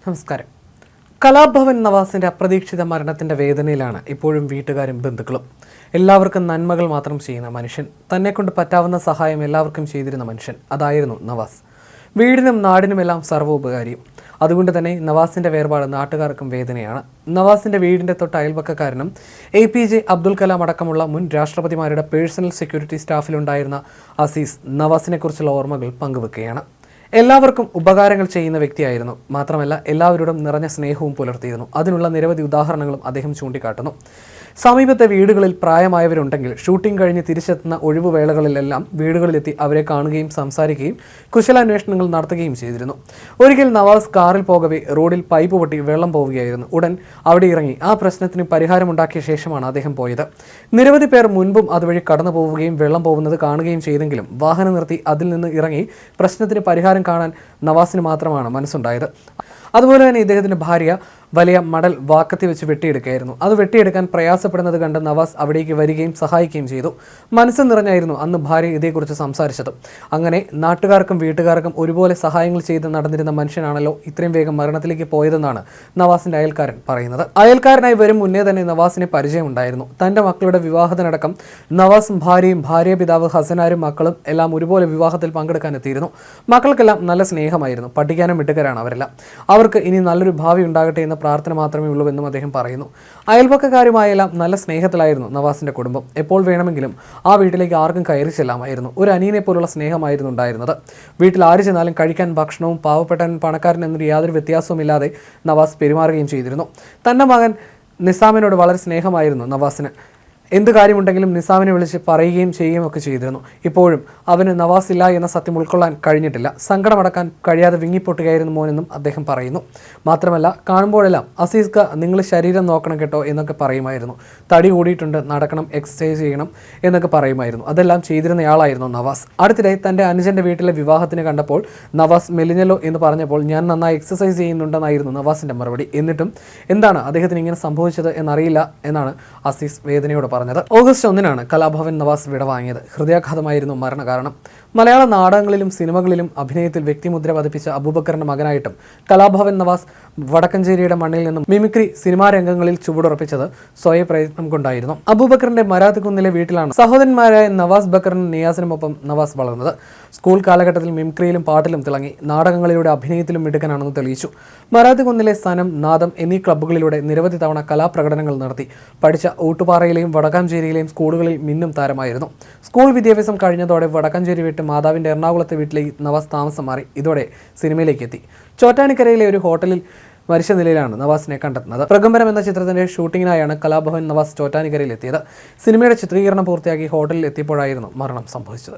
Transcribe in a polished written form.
നമസ്കാരം. കലാഭവൻ നവാസിന്റെ അപ്രതീക്ഷിത മരണത്തിന്റെ വേദനയിലാണ് ഇപ്പോഴും വീട്ടുകാരും ബന്ധുക്കളും. എല്ലാവർക്കും നന്മകൾ മാത്രം ചെയ്യുന്ന മനുഷ്യൻ, തന്നെക്കൊണ്ട് പറ്റാവുന്ന സഹായം എല്ലാവർക്കും ചെയ്തിരുന്ന മനുഷ്യൻ, അതായിരുന്നു നവാസ്. വീടിനും നാടിനുമെല്ലാം സർവ്വോപകാരിയും. അതുകൊണ്ട് തന്നെ നവാസിന്റെ വേർപാട് നാട്ടുകാർക്കും വേദനയാണ്. നവാസിന്റെ വീടിന്റെ തൊട്ട് അയൽപക്കക്കാരനും APJ അബ്ദുൽ കലാം അടക്കമുള്ള മുൻ രാഷ്ട്രപതിമാരുടെ പേഴ്സണൽ സെക്യൂരിറ്റി സ്റ്റാഫിലുണ്ടായിരുന്ന അസീസ് നവാസിനെ കുറിച്ചുള്ള ഓർമ്മകൾ പങ്കുവെക്കുകയാണ്. എല്ലാവർക്കും ഉപകാരങ്ങൾ ചെയ്യുന്ന വ്യക്തിയായിരുന്നു. മാത്രമല്ല എല്ലാവരോടും നിറഞ്ഞ സ്നേഹവും പുലർത്തിയിരുന്നു. അതിനുള്ള നിരവധി ഉദാഹരണങ്ങളും അദ്ദേഹം ചൂണ്ടിക്കാട്ടുന്നു. സമീപത്തെ വീടുകളിൽ പ്രായമായവരുണ്ടെങ്കിൽ ഷൂട്ടിംഗ് കഴിഞ്ഞ് തിരിച്ചെത്തുന്ന ഒഴിവുവേളകളിലെല്ലാം വീടുകളിലെത്തി അവരെ കാണുകയും സംസാരിക്കുകയും കുശലാന്വേഷണങ്ങൾ നടത്തുകയും ചെയ്തിരുന്നു. ഒരിക്കൽ നവാസ് കാറിൽ പോകവേ റോഡിൽ പൈപ്പ് പൊട്ടി വെള്ളം പോവുകയായിരുന്നു. ഉടൻ അവിടെ ഇറങ്ങി ആ പ്രശ്നത്തിന് പരിഹാരമുണ്ടാക്കിയ ശേഷമാണ് അദ്ദേഹം പോയത്. നിരവധി പേർ മുൻപും അതുവഴി കടന്നു പോവുകയും വെള്ളം പോകുന്നത് കാണുകയും ചെയ്തെങ്കിലും വാഹനം നിർത്തി അതിൽ നിന്ന് ഇറങ്ങി പ്രശ്നത്തിന് പരിഹാരം കാണാൻ നവാസിന് മാത്രമാണ് മനസ്സുണ്ടായത്. അതുപോലെ തന്നെ ഇദ്ദേഹത്തിൻ്റെ ഭാര്യ വലിയ മടൽ വാക്കത്തി വെച്ച് വെട്ടിയെടുക്കുകയായിരുന്നു. അത് വെട്ടിയെടുക്കാൻ പ്രയാസപ്പെടുന്നത് കണ്ട് നവാസ് അവിടേക്ക് വരികയും സഹായിക്കുകയും ചെയ്തു. മനസ്സ് നിറഞ്ഞായിരുന്നു അന്ന് ഭാര്യ ഇതേക്കുറിച്ച് സംസാരിച്ചത്. അങ്ങനെ നാട്ടുകാർക്കും വീട്ടുകാർക്കും ഒരുപോലെ സഹായങ്ങൾ ചെയ്ത് നടന്നിരുന്ന മനുഷ്യനാണല്ലോ ഇത്രയും വേഗം മരണത്തിലേക്ക് പോയതെന്നാണ് നവാസിന്റെ അയൽക്കാരൻ പറയുന്നത്. അയൽക്കാരനായി വരും മുന്നേ തന്നെ നവാസിന് പരിചയമുണ്ടായിരുന്നു. തന്റെ മക്കളുടെ വിവാഹത്തിനടക്കം നവാസും ഭാര്യയും ഭാര്യാപിതാവ് ഹസനാരും മക്കളും എല്ലാം ഒരുപോലെ വിവാഹത്തിൽ പങ്കെടുക്കാൻ എത്തിയിരുന്നു. മക്കൾക്കെല്ലാം നല്ല സ്നേഹമായിരുന്നു. പഠിക്കാനും മിടുക്കരാണ് അവരെല്ലാം. അവർക്ക് ഇനി നല്ലൊരു ഭാവി ഉണ്ടാകട്ടെ എന്ന പ്രാർത്ഥന മാത്രമേ ഉള്ളൂ എന്നും അദ്ദേഹം പറയുന്നു. അയൽപക്കക്കാരുമായെല്ലാം നല്ല സ്നേഹത്തിലായിരുന്നു നവാസിന്റെ കുടുംബം. എപ്പോൾ വേണമെങ്കിലും ആ വീട്ടിലേക്ക് ആർക്കും കയറി ചെല്ലാമായിരുന്നു. ഒരു അനിയനെ പോലുള്ള സ്നേഹമായിരുന്നു ഉണ്ടായിരുന്നത്. വീട്ടിൽ ആര് ചെന്നാലും കഴിക്കാൻ ഭക്ഷണവും പാവപ്പെട്ടവൻ പണക്കാരൻ എന്നൊരു യാതൊരു വ്യത്യാസവുമില്ലാതെ നവാസ് പെരുമാറുകയും ചെയ്തിരുന്നു. തൻ്റെ മകൻ നിസാമിനോട് വളരെ സ്നേഹമായിരുന്നു നവാസിന്. എന്ത് കാര്യമുണ്ടെങ്കിലും നിസാമിനെ വിളിച്ച് പറയുകയും ചെയ്യുകയും ഒക്കെ ചെയ്തിരുന്നു. ഇപ്പോഴും അവന് നവാസ് ഇല്ല എന്ന സത്യം ഉൾക്കൊള്ളാൻ കഴിഞ്ഞിട്ടില്ല. സങ്കടമടക്കാൻ കഴിയാതെ വിങ്ങിപ്പൊട്ടുകയായിരുന്നു മോനെന്നും അദ്ദേഹം പറയുന്നു. മാത്രമല്ല കാണുമ്പോഴെല്ലാം അസീസ്ക നിങ്ങൾ ശരീരം നോക്കണം കേട്ടോ എന്നൊക്കെ പറയുമായിരുന്നു. തടി കൂടിയിട്ടുണ്ട്, നടക്കണം, എക്സസൈസ് ചെയ്യണം എന്നൊക്കെ പറയുമായിരുന്നു. അതെല്ലാം ചെയ്തിരുന്നയാളായിരുന്നു നവാസ്. അടുത്തിടെ തൻ്റെ അനുജൻ്റെ വീട്ടിലെ വിവാഹത്തിന് കണ്ടപ്പോൾ നവാസ് മെലിഞ്ഞല്ലോ എന്ന് പറഞ്ഞപ്പോൾ ഞാൻ നന്നായി എക്സസൈസ് ചെയ്യുന്നുണ്ടെന്നായിരുന്നു നവാസിൻ്റെ മറുപടി. എന്നിട്ടും എന്താണ് അദ്ദേഹത്തിന് ഇങ്ങനെ സംഭവിച്ചത് എന്നറിയില്ല എന്നാണ് അസീസ് വേദനയോട് പറഞ്ഞത്. ഓഗസ്റ്റ് 1-നാണ് കലാഭവൻ നവാസ് വിടവാങ്ങിയത്. ഹൃദയാഘാതമായിരുന്നു മരണകാരണം. മലയാള നാടകങ്ങളിലും സിനിമകളിലും അഭിനയത്തിൽ വ്യക്തിമുദ്ര പതിപ്പിച്ച അബൂബക്കറിന്റെ മകനായിട്ടും കലാഭവൻ നവാസ് വടക്കഞ്ചേരിയുടെ മണ്ണിൽ നിന്നും മിമിക്രി സിനിമാ രംഗങ്ങളിൽ ചുവടുറപ്പിച്ചത് സ്വയം പ്രയത്നം കൊണ്ടായിരുന്നു. അബൂബക്കറിന്റെ മരാത്തുകുന്നിലെ വീട്ടിലാണ് സഹോദരന്മാരായ നവാസ് ബക്കറിനും നിയാസിനുമൊപ്പം നവാസ് വളർന്നത്. സ്കൂൾ കാലഘട്ടത്തിൽ മിമിക്രിയിലും പാട്ടിലും തിളങ്ങി. നാടകങ്ങളിലൂടെ അഭിനയത്തിലും മിടുക്കനാണെന്ന് തെളിയിച്ചു. മരാത്തുകുന്നിലെ സനം, നാദം എന്നീ ക്ലബ്ബുകളിലൂടെ നിരവധി തവണ കലാപ്രകടനങ്ങൾ നടത്തി. പഠിച്ച ഊട്ടുപാറയിലെയും വടക്കാഞ്ചേരിയിലെയും സ്കൂളുകളിൽ മിന്നും താരമായിരുന്നു. സ്കൂൾ വിദ്യാഭ്യാസം കഴിഞ്ഞതോടെ വടക്കാഞ്ചേരി വിട്ട് മാതാവിന്റെ എറണാകുളത്തെ വീട്ടിലേക്ക് നവാസ് താമസം മാറി. ഇതോടെ സിനിമയിലേക്ക് എത്തി. ചോറ്റാനിക്കരയിലെ ഒരു ഹോട്ടലിൽ മരിച്ച നിലയിലാണ് നവാസിനെ കണ്ടെത്തുന്നത്. പ്രകമ്പനം എന്ന ചിത്രത്തിന്റെ ഷൂട്ടിങ്ങിനായാണ് കലാഭവൻ നവാസ് ചോറ്റാനിക്കരയിൽ എത്തിയത്. സിനിമയുടെ ചിത്രീകരണം പൂർത്തിയാക്കി ഹോട്ടലിൽ എത്തിയപ്പോഴായിരുന്നു മരണം സംഭവിച്ചത്.